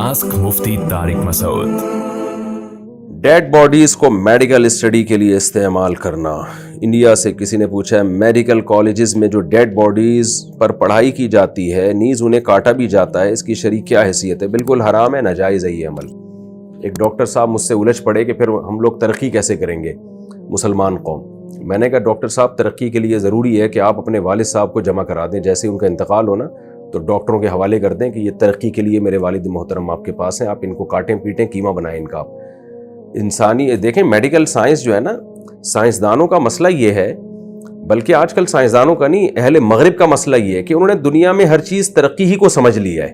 Ask मुफ्ती Tariq Masood. Dead bodies को medical study के लिए इस्तेमाल करना। इंडिया से किसी ने पूछा है, मेडिकल कॉलेजेस में जो डेड बॉडीज़ पर पढ़ाई की जाती है, नीज़ उन्हें काटा भी जाता है, इसकी शरीक क्या हैसियत है? बिल्कुल हराम है, नाजायज़ है ये अमल। एक डॉक्टर साहब मुझसे उलझ पड़े कि फिर हम लोग तरक्की कैसे करेंगे मुसलमान कौम। मैंने कहा डॉक्टर साहब, तरक्की के लिए ज़रूरी है कि आप अपने वालिद साहब को जमा करा दें। जैसे उनका इंतकाल हो ना तो डॉक्टरों के हवाले कर दें कि ये तरक्की के लिए मेरे वालिद मोहतरम आपके पास हैं, आप इनको काटें पीटें, कीमा बनाएं इनका। आप इंसानी देखें, मेडिकल साइंस जो है ना, साइंसदानों का मसला ये है, बल्कि आजकल साइंसदानों का नहीं, अहले मगरिब का मसला ये है कि उन्होंने दुनिया में हर चीज़ तरक्की ही को समझ लिया है।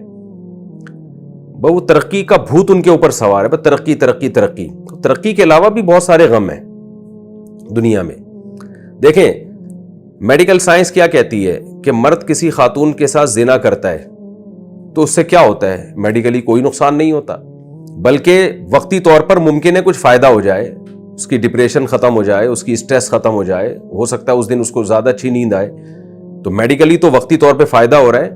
वो तरक्की का भूत उनके ऊपर सवार है, बस तरक्की तरक्की तरक्की। तरक्की के अलावा भी बहुत सारे गम हैं दुनिया में। देखें, मेडिकल साइंस क्या कहती है कि मर्द किसी खातून के साथ जिना करता है तो उससे क्या होता है? मेडिकली कोई नुकसान नहीं होता, बल्कि वक्ती तौर पर मुमकिन है कुछ फायदा हो जाए, उसकी डिप्रेशन खत्म हो जाए, उसकी स्ट्रेस खत्म हो जाए, हो सकता है उस दिन उसको ज्यादा अच्छी नींद आए। तो मेडिकली तो वक्ती तौर पे फायदा हो रहा है,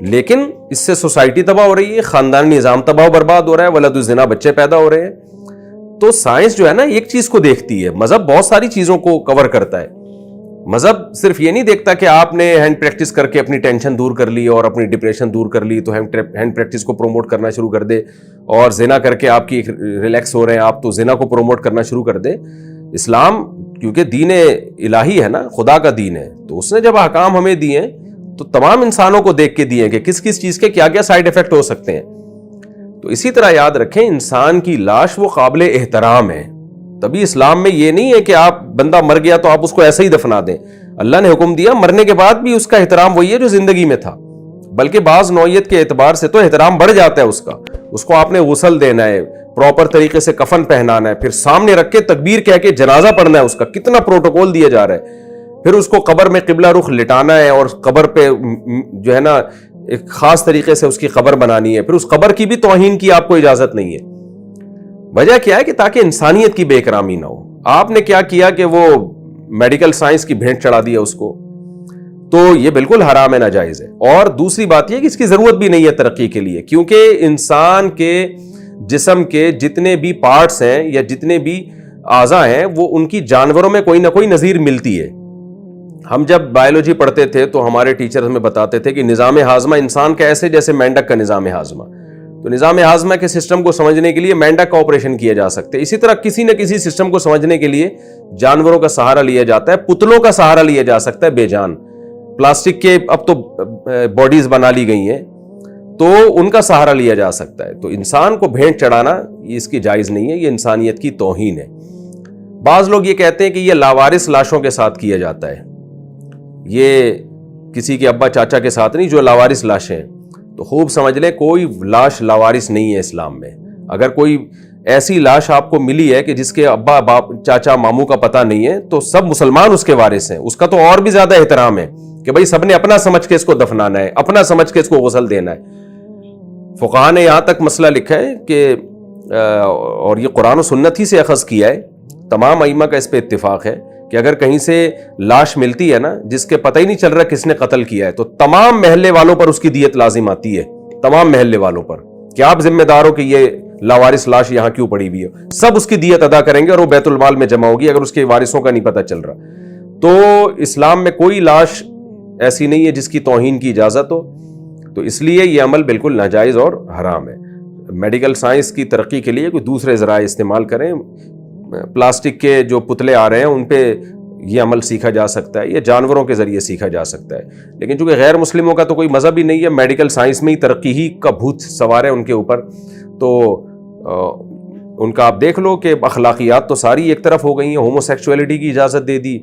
लेकिन इससे सोसाइटी तबाह हो रही है, खानदानी निजाम तबाह बर्बाद हो रहा है, वलद ज़िना बच्चे पैदा हो रहे हैं। तो साइंस जो है ना, एक चीज को देखती है, मजहब बहुत सारी चीजों को कवर करता है। मजहब सिर्फ ये नहीं देखता कि आपने हैंड प्रैक्टिस करके अपनी टेंशन दूर कर ली और अपनी डिप्रेशन दूर कर ली तो हैंड प्रैक्टिस को प्रोमोट करना शुरू कर दे, और जिना करके आपकी रिलैक्स हो रहे हैं आप तो जिना को प्रोमोट करना शुरू कर दे। इस्लाम क्योंकि दीन इलाही है ना, खुदा का दीन है, तो उसने जब अहकाम हमें दिए तो तमाम इंसानों को देख के दिए कि किस किस चीज के क्या क्या साइड इफेक्ट हो सकते हैं। तो इसी तरह याद रखें, इंसान की लाश वो काबिल एहतराम है। तभी इस्लाम में ये नहीं है कि आप बंदा मर गया तो आप उसको ऐसे ही दफना दें। अल्लाह ने हुक्म दिया मरने के बाद भी उसका एहतराम वही है जो जिंदगी में था, बल्कि बाज नौयत के एतबार से तो एहतराम बढ़ जाता है उसका। उसको आपने गुसल देना है, प्रॉपर तरीके से कफन पहनाना है, फिर सामने रख के तकबीर कह के जनाजा पढ़ना है उसका। कितना प्रोटोकॉल दिया जा रहा है। फिर उसको कब्र में किबला रुख लिटाना है और कब्र पे जो है ना एक खास तरीके से उसकी कब्र बनानी है। फिर उस कब्र की भी तौहीन की आपको इजाजत नहीं है। वजह क्या है कि ताकि इंसानियत की बेकरामी ना हो। आपने क्या किया कि वो मेडिकल साइंस की भेंट चढ़ा दिया उसको, तो ये बिल्कुल हराम है, नाजायज है। और दूसरी बात यह कि इसकी जरूरत भी नहीं है तरक्की के लिए, क्योंकि इंसान के जिस्म के जितने भी पार्ट्स हैं या जितने भी आज़ा हैं वो उनकी जानवरों में कोई ना कोई नज़ीर मिलती है। हम जब बायोलॉजी पढ़ते थे तो हमारे टीचर हमें बताते थे कि निज़ाम हाजमा इंसान का ऐसे जैसे मेंढक का निज़ाम हाजमा। तो निज़ाम हाजमा के सिस्टम को समझने के लिए मेंढक का ऑपरेशन किया जा सकता है। इसी तरह किसी न किसी सिस्टम को समझने के लिए जानवरों का सहारा लिया जाता है, पुतलों का सहारा लिया जा सकता है बेजान। प्लास्टिक के अब तो बॉडीज बना ली गई हैं तो उनका सहारा लिया जा सकता है। तो इंसान को भेंट चढ़ाना इसकी जायज़ नहीं है, ये इंसानियत की तौहीन है। बाज लोग ये कहते हैं कि ये लावारिस लाशों के साथ किया जाता है, ये किसी के अब्बा चाचा के साथ नहीं, जो लावारिस लाशें हैं। तो खूब समझ लें, कोई लाश लावारिस नहीं है इस्लाम में। अगर कोई ऐसी लाश आपको मिली है कि जिसके अब्बा बाप चाचा मामू का पता नहीं है तो सब मुसलमान उसके वारिस हैं। उसका तो और भी ज्यादा एहतराम है कि भाई सबने अपना समझ के इसको दफनाना है, अपना समझ के इसको गुस्ल देना है। फुक़हा ने यहां तक मसला लिखा है कि और ये कुरान और सुन्नत ही से अखज़ किया है, तमाम अइम्मा का इस पे इत्तिफाक है कि अगर कहीं से लाश मिलती है ना जिसके पता ही नहीं चल रहा किसने कत्ल किया है, तो तमाम महल्ले वालों पर उसकी दियत लाजिम आती है। तमाम महल्ले वालों पर कि आप जिम्मेदार हो कि ये लावारिस लाश यहां क्यों पड़ी हुई है, सब उसकी दियत अदा करेंगे और वो बैतुल माल में जमा होगी अगर उसके वारिसों का नहीं पता चल रहा। तो इस्लाम में कोई लाश ऐसी नहीं है जिसकी तौहीन की इजाजत हो। तो इसलिए यह अमल बिल्कुल नाजायज और हराम है। मेडिकल साइंस की तरक्की के लिए कोई दूसरे ज़राए इस्तेमाल करें। प्लास्टिक के जो पुतले आ रहे हैं उन पे ये अमल सीखा जा सकता है, ये जानवरों के जरिए सीखा जा सकता है। लेकिन चूंकि गैर मुस्लिमों का तो कोई मजहब ही नहीं है, मेडिकल साइंस में ही तरक्की ही का भूत सवार है उनके ऊपर, तो उनका आप देख लो कि अखलाकियात तो सारी एक तरफ हो गई हैं। होमोसेक्सुअलिटी की इजाज़त दे दी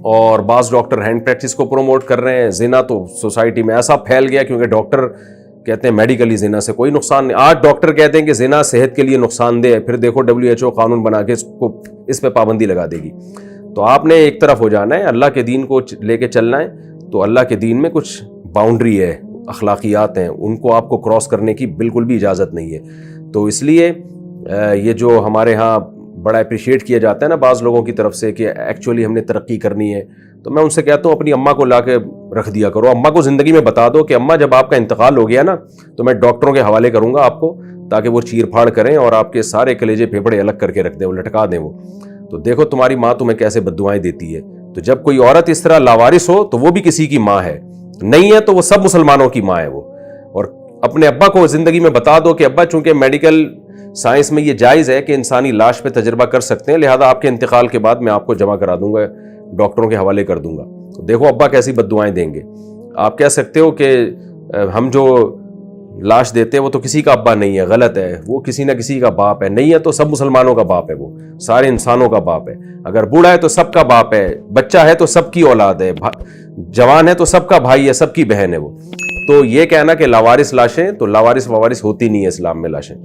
और बाज़ डॉक्टर हैंड प्रैक्टिस को प्रमोट कर रहे हैं। जिना तो सोसाइटी में ऐसा फैल गया क्योंकि डॉक्टर कहते हैं मेडिकली जिना से कोई नुकसान नहीं। आज डॉक्टर कहते हैं कि जिना सेहत के लिए नुकसानदेह है, फिर देखो WHO कानून बना के इस पे पाबंदी लगा देगी। तो आपने एक तरफ हो जाना है, अल्लाह के दीन को लेके चलना है। तो अल्लाह के दीन में कुछ बाउंड्री है, अखलाकियात हैं, उनको आपको क्रॉस करने की बिल्कुल भी इजाज़त नहीं है। तो इसलिए ये जो हमारे यहाँ बड़ा अप्रिशिएट किया जाता है ना बाज़ लोगों की तरफ से कि एक्चुअली हमने तरक्की करनी है, तो मैं उनसे कहता हूँ अपनी अम्मा को ला के رکھ دیا کرو. اماں کو زندگی میں بتا دو کہ اماں جب آپ کا انتقال ہو گیا نا تو میں ڈاکٹروں کے حوالے کروں گا آپ کو, تاکہ وہ چیر پھاڑ کریں اور آپ کے سارے کلیجے پھیپھڑے الگ کر کے رکھ دیں, وہ لٹکا دیں وہ. تو دیکھو تمہاری ماں تمہیں کیسے بددعائیں دیتی ہے. تو جب کوئی عورت اس طرح لاوارث ہو تو وہ بھی کسی کی ماں ہے, نہیں ہے تو وہ سب مسلمانوں کی ماں ہے وہ. اور اپنے ابا کو زندگی میں بتا دو کہ ابا چونکہ میڈیکل سائنس میں یہ جائز ہے کہ انسانی لاش پہ تجربہ کر سکتے ہیں, لہذا آپ کے انتقال کے بعد میں آپ کو جمع کرا دوں گا, ڈاکٹروں کے حوالے کر دوں گا. دیکھو ابا کیسی بددعائیں دیں گے. آپ کہہ سکتے ہو کہ ہم جو لاش دیتے ہیں وہ تو کسی کا ابا نہیں ہے, غلط ہے, وہ کسی نہ کسی کا باپ ہے, نہیں ہے تو سب مسلمانوں کا باپ ہے, وہ سارے انسانوں کا باپ ہے. اگر بوڑھا ہے تو سب کا باپ ہے, بچہ ہے تو سب کی اولاد ہے, جوان ہے تو سب کا بھائی ہے, سب کی بہن ہے وہ. تو یہ کہنا کہ لاوارث لاشیں, تو لاوارث ہوتی نہیں ہے اسلام میں لاشیں.